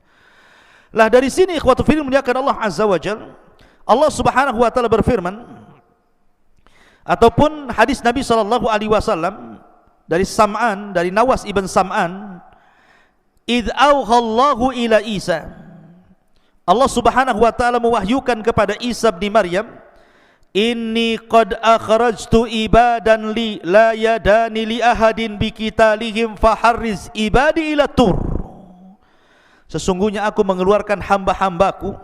Lah dari sini ikhwatu fillah muliakan Allah Azza wa Jalla, Allah Subhanahu wa taala berfirman, ataupun hadis Nabi sallallahu alaihi wasallam dari Sam'an, dari Nawas ibn Sam'an, idh awhallahu ila Isa, Allah Subhanahu wa taala mewahyukan kepada Isa bin Maryam, inni qad akhrajtu ibadan li la yadani li ahadin biqitalihim faharriz ibadi ila tur. Sesungguhnya aku mengeluarkan hamba-hambaku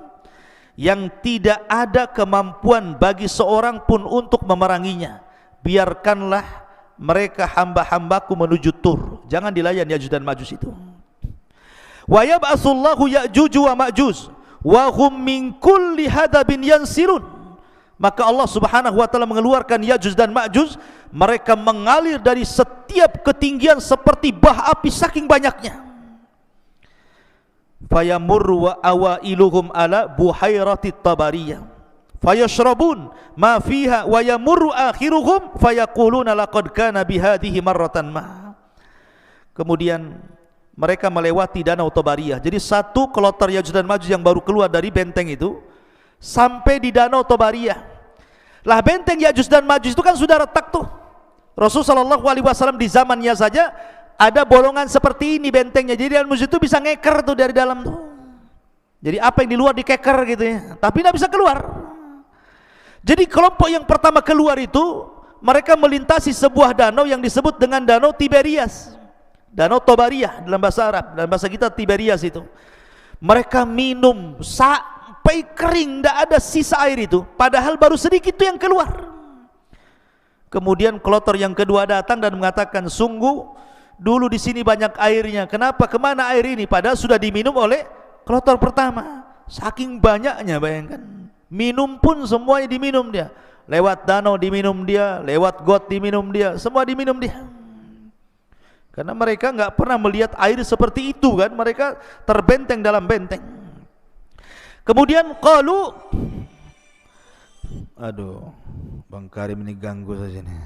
yang tidak ada kemampuan bagi seorang pun untuk memeranginya. Biarkanlah mereka hamba-hambaku menuju Tur. Jangan dilayan Ya'juj dan Ma'juj itu. Wa yab'atsullahu Ya'juj wa Ma'juj wa hum min kulli hadabin yansirun. Maka Allah Subhanahu wa taala mengeluarkan Ya'juj dan Ma'juj, mereka mengalir dari setiap ketinggian seperti bah api saking banyaknya. Fayamurru wa awailuhum ala buhairatit tabariyah fayashrabun ma fiha wa yamurru akhiruhum fayaquluna laqad kana bihadhihi marratan ma. Kemudian mereka melewati danau Tabariyah. Jadi satu kloter Ya'juj dan Ma'juj yang baru keluar dari benteng itu sampai di danau Tabariyah. Lah benteng Ya'juj dan Ma'juj itu kan sudah retak tuh. Rasulullah sallallahu alaihi wasallam di zamannya saja ada bolongan seperti ini bentengnya. Jadi musuh itu bisa ngeker tuh dari dalam tuh. Jadi apa yang di luar dikeker gitu ya, tapi tidak bisa keluar. Jadi kelompok yang pertama keluar itu mereka melintasi sebuah danau yang disebut dengan Danau Tiberias, Danau Tabariyah dalam bahasa Arab, dalam bahasa kita Tiberias itu. Mereka minum sampai kering, tidak ada sisa air itu, padahal baru sedikit itu yang keluar. Kemudian kloter yang kedua datang dan mengatakan, sungguh dulu di sini banyak airnya, kenapa kemana air ini? Padahal sudah diminum oleh kloter pertama. Saking banyaknya, bayangkan. Minum pun semuanya diminum dia. Lewat danau diminum dia, lewat got diminum dia, semua diminum dia. Karena mereka nggak pernah melihat air seperti itu kan, mereka terbenteng dalam benteng. Kemudian qalu, aduh, Bang Karim ini ganggu saja nih.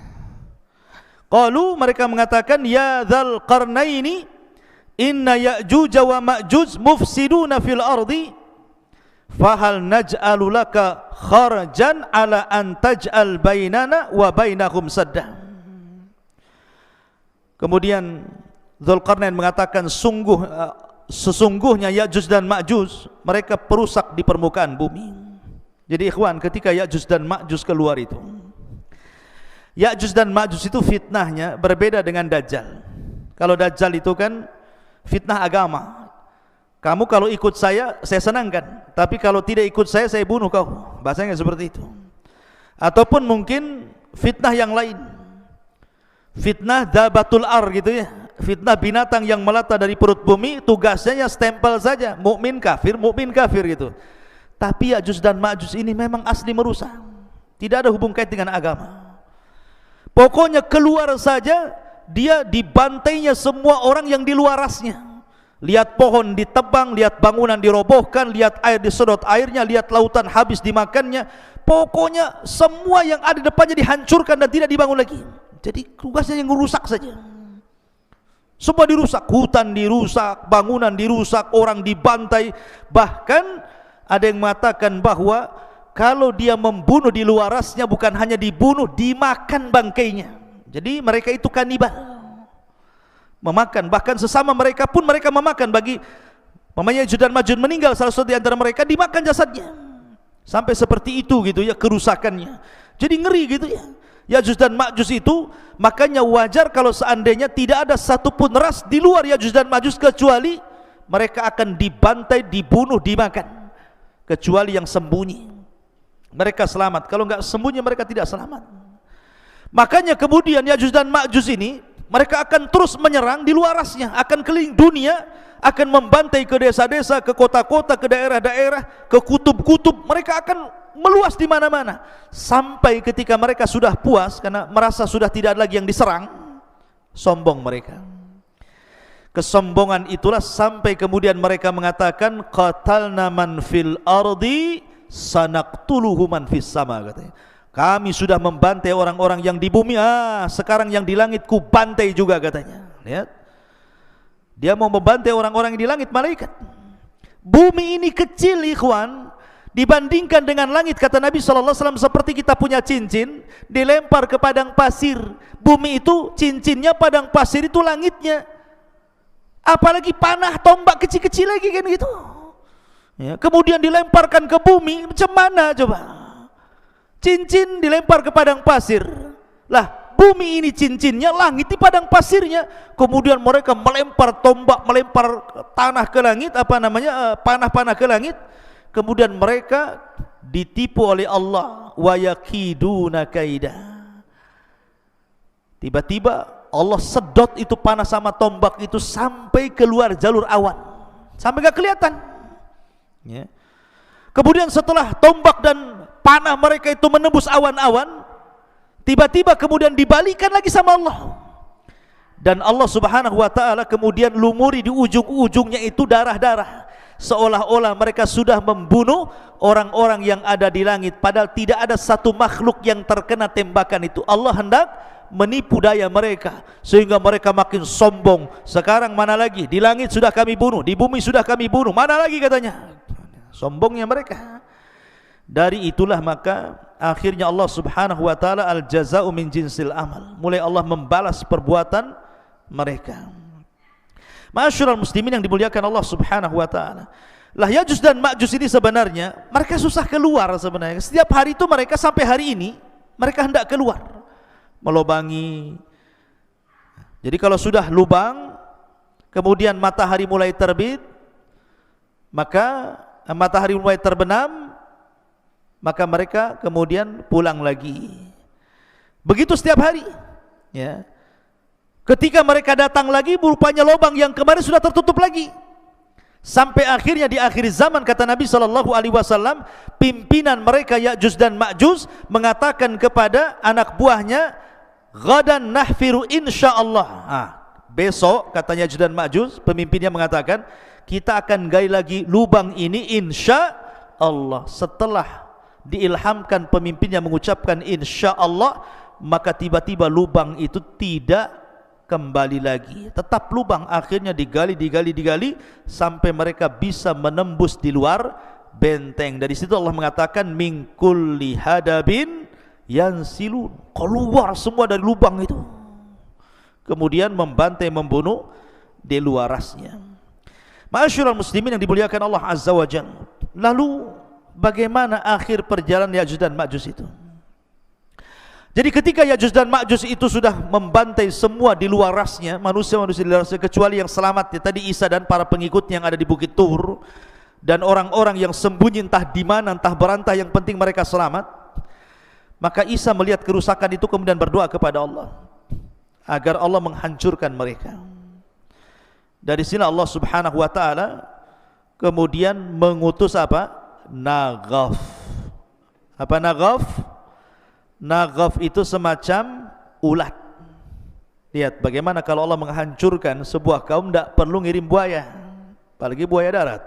Qalu, mereka mengatakan, ya dzal qarnaini inna Ya'juj wa Ma'juj mufsiduna fil ardi fahal naj'alu laka kharjan ala an taj'al bainana wa bainahum sadda. Kemudian Dzulqarnain mengatakan, sesungguhnya Ya'juj dan Ma'juj mereka perusak di permukaan bumi. Jadi ikhwan, ketika Ya'juj dan Ma'juj keluar itu, Ya'juj dan Ma'juj itu fitnahnya berbeda dengan Dajjal. Kalau Dajjal itu kan fitnah agama. Kamu kalau ikut saya senangkan, tapi kalau tidak ikut saya bunuh kau. Bahasanya seperti itu. Ataupun mungkin fitnah yang lain, fitnah dabatul ar gitu ya, fitnah binatang yang melata dari perut bumi, tugasnya stempel saja, mukmin kafir gitu. Tapi Ya'juj dan Ma'juj ini memang asli merusak, tidak ada hubung kait dengan agama. Pokoknya keluar saja, dia dibantainya semua orang yang di luarasnya. Lihat pohon ditebang, lihat bangunan dirobohkan, lihat air disedot airnya, lihat lautan habis dimakannya. Pokoknya semua yang ada di depannya dihancurkan dan tidak dibangun lagi. Jadi tugasnya yang merusak saja. Semua dirusak, hutan dirusak, bangunan dirusak, orang dibantai. Bahkan ada yang mengatakan bahwa kalau dia membunuh di luarasnya, bukan hanya dibunuh, dimakan bangkainya. Jadi mereka itu kanibal, memakan, bahkan sesama mereka pun mereka memakan. Bagi mamanya Ya'juj dan Ma'juj meninggal salah satu di antara mereka, dimakan jasadnya. Sampai seperti itu gitu ya kerusakannya. Jadi ngeri gitu ya Ya'juj dan Ma'juj itu. Makanya wajar kalau seandainya tidak ada satupun ras di luar Ya'juj dan Ma'juj, kecuali mereka akan dibantai, dibunuh, dimakan. Kecuali yang sembunyi, mereka selamat. Kalau enggak sembunyi, mereka tidak selamat. Makanya kemudian Ya'juj dan Ma'juj ini mereka akan terus menyerang di luarasnya, akan keliling dunia, akan membantai ke desa-desa, ke kota-kota, ke daerah-daerah, ke kutub-kutub. Mereka akan meluas di mana-mana. Sampai ketika mereka sudah puas karena merasa sudah tidak ada lagi yang diserang, sombong mereka. Kesombongan itulah sampai kemudian mereka mengatakan, qatalna man fil ardi sanaqtuluhu man fis sama, katanya. Kami sudah membantai orang-orang yang di bumi, sekarang yang di langit ku bantai juga, katanya. Lihat, dia mau membantai orang-orang yang di langit, malaikat. Bumi ini kecil ikhwan, dibandingkan dengan langit, kata Nabi SAW, seperti kita punya cincin dilempar ke padang pasir. Bumi itu cincinnya, padang pasir itu langitnya. Apalagi panah tombak kecil-kecil lagi kan gitu ya. Kemudian dilemparkan ke bumi, macam mana coba? Cincin dilempar ke padang pasir. Lah, bumi ini cincinnya, langit di padang pasirnya. Kemudian mereka melempar tombak, melempar tanah ke langit, panah-panah ke langit. Kemudian mereka ditipu oleh Allah. Wa yakiduna kaida. Tiba-tiba Allah sedot itu panah sama tombak itu sampai keluar jalur awan, sampai gak kelihatan ya. Kemudian setelah tombak dan panah mereka itu menembus awan-awan, tiba-tiba kemudian dibalikan lagi sama Allah. Dan Allah Subhanahu wa ta'ala kemudian lumuri di ujung-ujungnya itu darah-darah, seolah-olah mereka sudah membunuh orang-orang yang ada di langit, padahal tidak ada satu makhluk yang terkena tembakan itu. Allah hendak menipu daya mereka sehingga mereka makin sombong. Sekarang mana lagi, di langit sudah kami bunuh, di bumi sudah kami bunuh, mana lagi katanya. Sombongnya mereka. Dari itulah maka akhirnya Allah Subhanahu wa ta'ala, al jaza'u min jinsil amal, mulai Allah membalas perbuatan mereka. Ma'asyiral muslimin yang dimuliakan Allah Subhanahu wa ta'ala, lah Ya'juj dan Ma'juj ini sebenarnya mereka susah keluar sebenarnya. Setiap hari itu mereka sampai hari ini mereka hendak keluar, melobangi. Jadi kalau sudah lubang, kemudian matahari mulai terbit, maka matahari mulai terbenam, maka mereka kemudian pulang lagi. Begitu setiap hari ya. Ketika mereka datang lagi, rupanya lubang yang kemarin sudah tertutup lagi. Sampai akhirnya di akhir zaman, kata Nabi SAW, pimpinan mereka Ya'juj dan Ma'juj mengatakan kepada anak buahnya, ghadan nahfiru insyaallah. Besok, katanya Ya'juj dan Ma'juj, pemimpinnya mengatakan, kita akan gali lagi lubang ini insya Allah. Setelah diilhamkan pemimpinnya mengucapkan insya Allah, maka tiba-tiba lubang itu tidak kembali lagi, tetap lubang. Akhirnya digali sampai mereka bisa menembus di luar benteng. Dari situ Allah mengatakan min kulli hadabin yansilun, keluar semua dari lubang itu, kemudian membantai, membunuh di luarasnya. Ma'asyiral muslimin yang dimuliakan Allah Azza wa Jalla, lalu bagaimana akhir perjalanan Ya'juj dan Ma'juj itu? Jadi ketika Ya'juj dan Ma'juj itu sudah membantai semua di luarasnya, manusia-manusia di luarasnya, kecuali yang selamat ya, tadi Isa dan para pengikutnya yang ada di Bukit Tur, dan orang-orang yang sembunyi entah di mana, entah berantah, yang penting mereka selamat. Maka Isa melihat kerusakan itu kemudian berdoa kepada Allah agar Allah menghancurkan mereka. Dari sini Allah Subhanahu wa taala kemudian mengutus apa? Naghaf. Apa naghaf? Naghaf itu semacam ulat. Lihat bagaimana kalau Allah menghancurkan sebuah kaum tidak perlu ngirim buaya, apalagi buaya darat.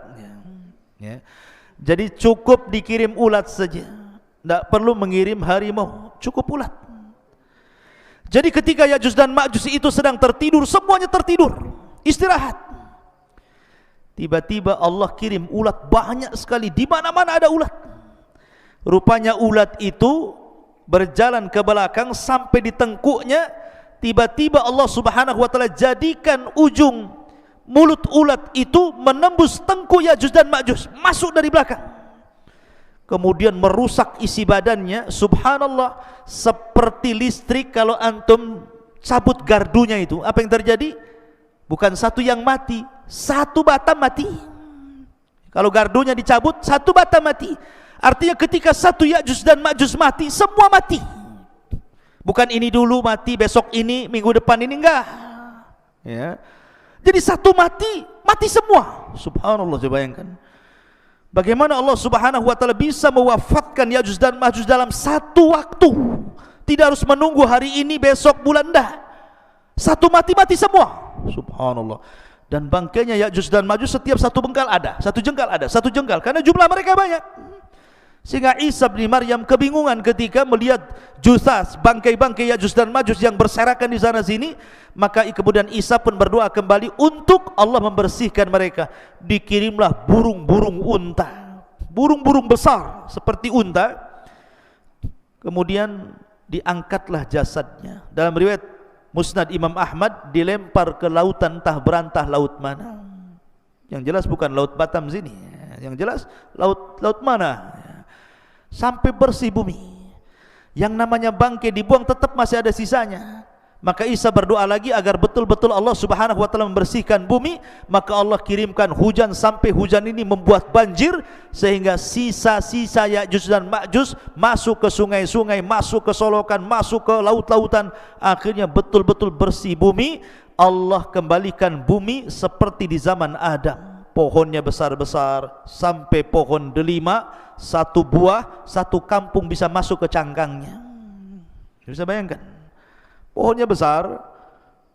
Ya. Jadi cukup dikirim ulat saja, tidak perlu mengirim harimau, cukup ulat. Jadi ketika Ya'juj dan Ma'juj itu sedang tertidur, semuanya tertidur, istirahat. Tiba-tiba Allah kirim ulat banyak sekali, di mana-mana ada ulat. Rupanya ulat itu berjalan ke belakang sampai di tengkuknya. Tiba-tiba Allah Subhanahu wa taala jadikan ujung mulut ulat itu menembus tengkuk Ya'juj dan Ma'juj, masuk dari belakang. Kemudian merusak isi badannya. Subhanallah, seperti listrik kalau antum cabut gardunya itu. Apa yang terjadi? Bukan satu yang mati, satu batang mati. Kalau gardunya dicabut, satu batang mati. Artinya ketika satu Ya'juj dan Ma'juj mati, semua mati. Bukan ini dulu mati, besok ini, minggu depan ini, enggak. Ya. Jadi satu mati, mati semua. Subhanallah, coba bayangkan. Bagaimana Allah Subhanahu wa taala bisa mewafatkan Ya'juj dan Ma'juj dalam satu waktu. Tidak harus menunggu hari ini, besok, bulan, enggak. Satu mati semua. Subhanallah. Dan bangkainya Ya'juj dan Ma'juj setiap satu bengkal ada, satu jengkal ada, satu jengkal, karena jumlah mereka banyak. Sehingga Isa bin Maryam kebingungan ketika melihat jusas, bangkai-bangkai Ya'juj dan Ma'juj yang berserakan di sana sini. Maka kemudian Isa pun berdoa kembali untuk Allah membersihkan mereka. Dikirimlah burung-burung unta, burung-burung besar seperti unta. Kemudian diangkatlah jasadnya. Dalam riwayat Musnad Imam Ahmad, dilempar ke lautan entah berantah laut mana. Yang jelas bukan laut Batam sini, yang jelas laut mana. Sampai bersih bumi. Yang namanya bangkai dibuang tetap masih ada sisanya. Maka Isa berdoa lagi agar betul-betul Allah Subhanahu wa taala membersihkan bumi. Maka Allah kirimkan hujan, sampai hujan ini membuat banjir, sehingga sisa-sisa Ya'juj dan Ma'juj masuk ke sungai-sungai, masuk ke solokan, masuk ke laut-lautan. Akhirnya betul-betul bersih bumi. Allah kembalikan bumi seperti di zaman Adam. Pohonnya besar-besar, sampai pohon delima, satu buah, satu kampung bisa masuk ke cangkangnya. Bisa bayangkan, pohonnya besar,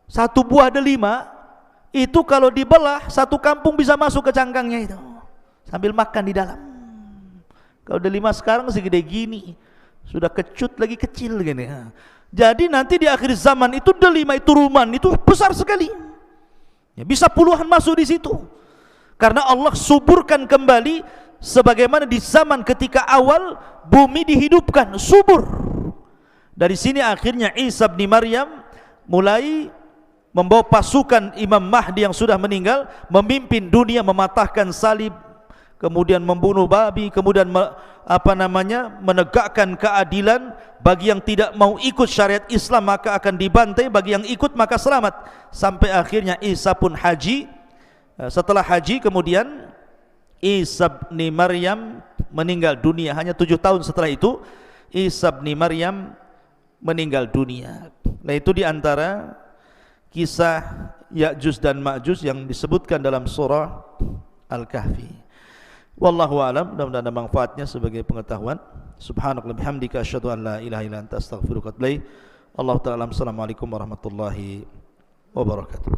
satu buah delima, itu kalau dibelah, satu kampung bisa masuk ke cangkangnya itu, sambil makan di dalam. Kalau delima sekarang segede gini, sudah kecut lagi, kecil gini. Jadi nanti di akhir zaman itu delima itu, ruman itu besar sekali, ya, bisa puluhan masuk di situ. Karena Allah suburkan kembali sebagaimana di zaman ketika awal bumi dihidupkan, subur. Dari sini akhirnya Isa bin Maryam mulai membawa pasukan Imam Mahdi yang sudah meninggal, memimpin dunia, mematahkan salib, kemudian membunuh babi, kemudian menegakkan keadilan. Bagi yang tidak mau ikut syariat Islam maka akan dibantai, bagi yang ikut maka selamat. Sampai akhirnya Isa pun haji. Setelah haji kemudian Isa bin Maryam meninggal dunia. Hanya 7 tahun setelah itu Isa bin Maryam meninggal dunia. Nah, itu diantara kisah Ya'juj dan Ma'juj yang disebutkan dalam surah Al-Kahfi. Wallahu a'lam. Mudah-mudahan ada manfaatnya sebagai pengetahuan. Subhanakallahumma bihamdika asyhadu an la ilaha illa anta astaghfiruka wa atubu ilaik. Allahu ta'ala. Assalamualaikum warahmatullahi wabarakatuh.